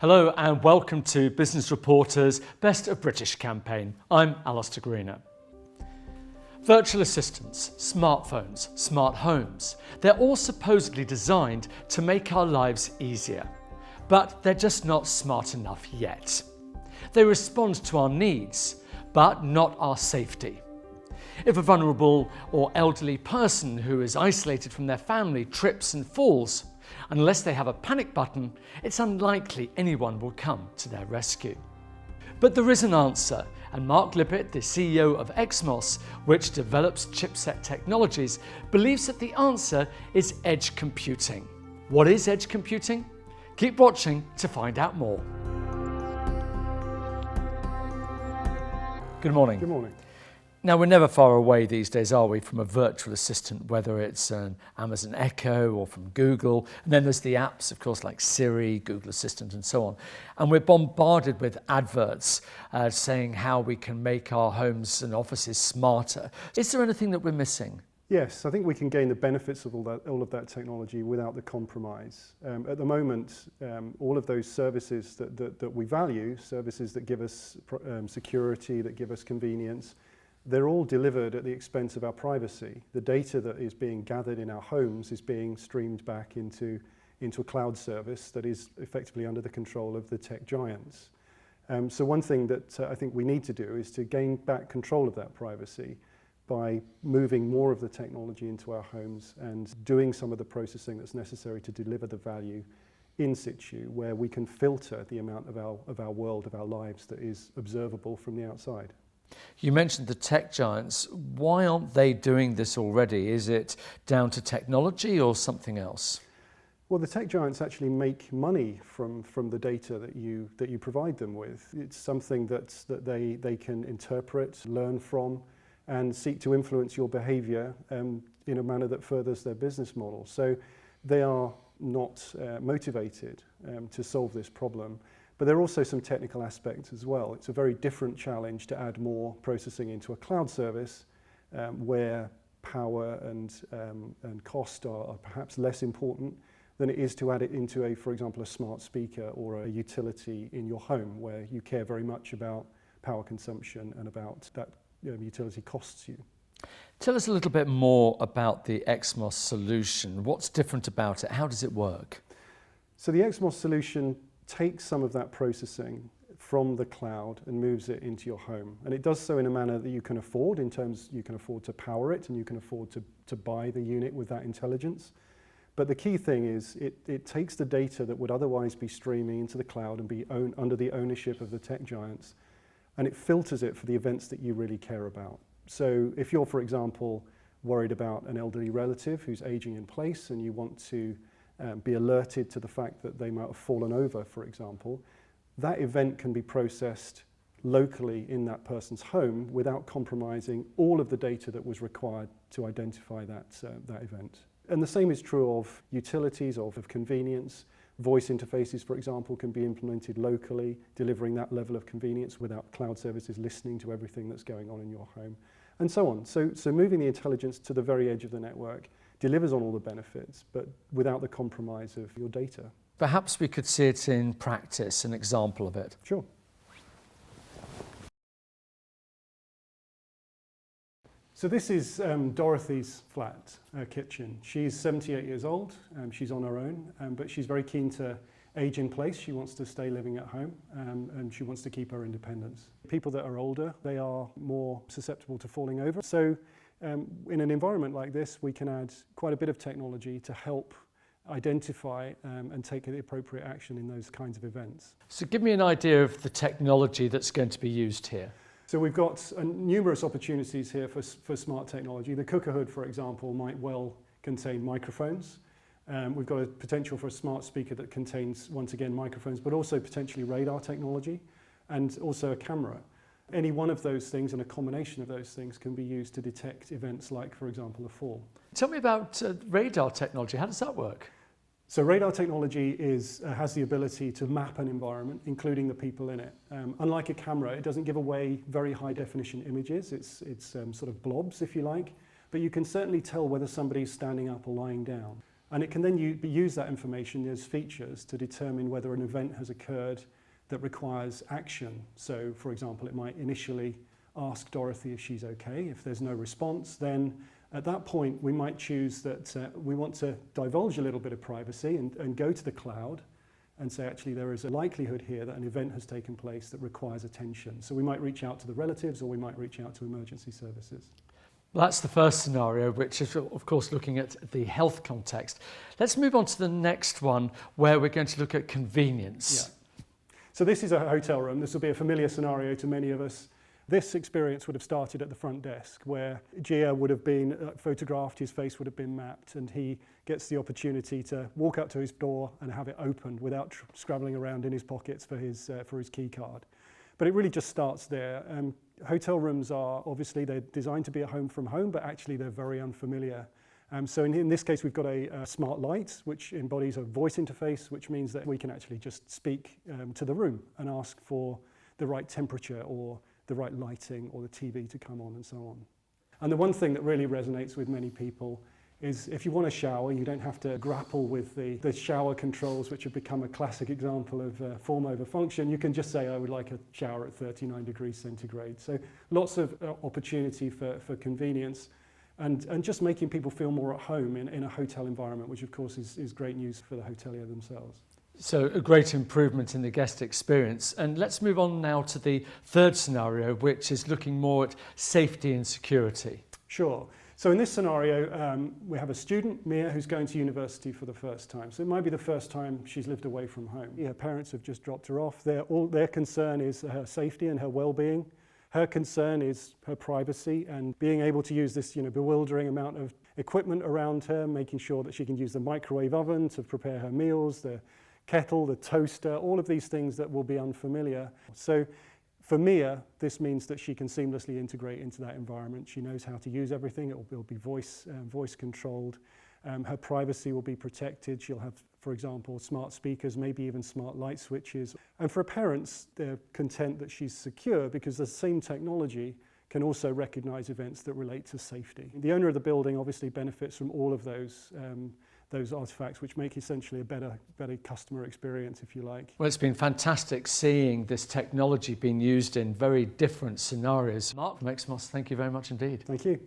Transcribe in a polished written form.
Hello and welcome to Business Reporter's Best of British campaign. I'm Alastair Greener. Virtual assistants, smartphones, smart homes, they're all supposedly designed to make our lives easier. But they're just not smart enough yet. They respond to our needs, but not our safety. If a vulnerable or elderly person who is isolated from their family trips and falls, unless they have a panic button, it's unlikely anyone will come to their rescue. But there is an answer, and Mark Lippett, the CEO of XMOS, which develops chipset technologies, believes that the answer is edge computing. What is edge computing? Keep watching to find out more. Good morning. Good morning. Now, we're never far away these days, are we, from a virtual assistant, whether it's an Amazon Echo or from Google. And then there's the apps, of course, like Siri, Google Assistant, and so on. And we're bombarded with adverts saying how we can make our homes and offices smarter. Is there anything that we're missing? Yes, I think we can gain the benefits of all of that technology without the compromise. At the moment, all of those services that we value, services that give us security, that give us convenience, they're all delivered at the expense of our privacy. The data that is being gathered in our homes is being streamed back into a cloud service that is effectively under the control of the tech giants. So one thing that I think we need to do is to gain back control of that privacy by moving more of the technology into our homes and doing some of the processing that's necessary to deliver the value in situ, where we can filter the amount of our world, of our lives, that is observable from the outside. You mentioned the tech giants. Why aren't they doing this already? Is it down to technology or something else? Well, the tech giants actually make money from the data that you provide them with. It's something that they can interpret, learn from, and seek to influence your behavior in a manner that furthers their business model. So they are not motivated to solve this problem. But there are also some technical aspects as well. It's a very different challenge to add more processing into a cloud service where power and cost are perhaps less important than it is to add it into for example, a smart speaker or a utility in your home where you care very much about power consumption and about that utility costs you. Tell us a little bit more about the XMOS solution. What's different about it? How does it work? So the XMOS solution takes some of that processing from the cloud and moves it into your home. And it does so in a manner that you can afford, in terms you can afford to power it and you can afford to buy the unit with that intelligence. But the key thing is it takes the data that would otherwise be streaming into the cloud and be under the ownership of the tech giants, and it filters it for the events that you really care about. So if you're, for example, worried about an elderly relative who's aging in place and you want to be alerted to the fact that they might have fallen over, for example, that event can be processed locally in that person's home without compromising all of the data that was required to identify that event. And the same is true of utilities, of convenience. Voice interfaces, for example, can be implemented locally, delivering that level of convenience without cloud services listening to everything that's going on in your home, and so on. So moving the intelligence to the very edge of the network delivers on all the benefits, but without the compromise of your data. Perhaps we could see it in practice, an example of it. Sure. So this is Dorothy's flat, her kitchen. She's 78 years old, she's on her own, but she's very keen to age in place. She wants to stay living at home and she wants to keep her independence. People that are older, they are more susceptible to falling over. So in an environment like this, we can add quite a bit of technology to help identify and take the appropriate action in those kinds of events. So give me an idea of the technology that's going to be used here. So we've got numerous opportunities here for smart technology. The cooker hood, for example, might well contain microphones. We've got a potential for a smart speaker that contains, once again, microphones, but also potentially radar technology and also a camera. Any one of those things and a combination of those things can be used to detect events like, for example, a fall. Tell me about radar technology. How does that work? So radar technology has the ability to map an environment, including the people in it. Unlike a camera, it doesn't give away very high definition images. It's sort of blobs, if you like, but you can certainly tell whether somebody's standing up or lying down. And it can then use that information as features to determine whether an event has occurred that requires action. So, for example, it might initially ask Dorothy if she's okay. If there's no response, then at that point we might choose that we want to divulge a little bit of privacy and go to the cloud and say, actually, there is a likelihood here that an event has taken place that requires attention. So we might reach out to the relatives, or we might reach out to emergency services. Well, that's the first scenario, which is, of course, looking at the health context. Let's move on to the next one, where we're going to look at convenience. Yeah. So this is a hotel room. This will be a familiar scenario to many of us. This experience would have started at the front desk, where Gia would have been photographed, his face would have been mapped, and he gets the opportunity to walk up to his door and have it opened without scrabbling around in his pockets for his key card. But it really just starts there. Hotel rooms are, obviously, they're designed to be a home from home, but actually they're very unfamiliar. So in this case, we've got a smart light, which embodies a voice interface, which means that we can actually just speak to the room and ask for the right temperature or the right lighting or the TV to come on and so on. And the one thing that really resonates with many people is if you want a shower, you don't have to grapple with the shower controls, which have become a classic example of form over function. You can just say, I would like a shower at 39 degrees centigrade. So lots of opportunity for convenience and just making people feel more at home in a hotel environment, which of course is great news for the hotelier themselves. So a great improvement in the guest experience. And let's move on now to the third scenario, which is looking more at safety and security. Sure. So in this scenario, we have a student, Mia, who's going to university for the first time. So it might be the first time she's lived away from home. Her parents have just dropped her off. Their concern is her safety and her well-being. Her concern is her privacy and being able to use this bewildering amount of equipment around her, making sure that she can use the microwave oven to prepare her meals, the kettle, the toaster, all of these things that will be unfamiliar. So for Mia, this means that she can seamlessly integrate into that environment. She knows how to use everything. It will be voice controlled. Her privacy will be protected. She'll have, for example, smart speakers, maybe even smart light switches. And for parents, they're content that she's secure because the same technology can also recognize events that relate to safety. The owner of the building obviously benefits from all of those artifacts, which make essentially a better customer experience, if you like. Well, it's been fantastic seeing this technology being used in very different scenarios. Mark from XMOS, thank you very much indeed. Thank you.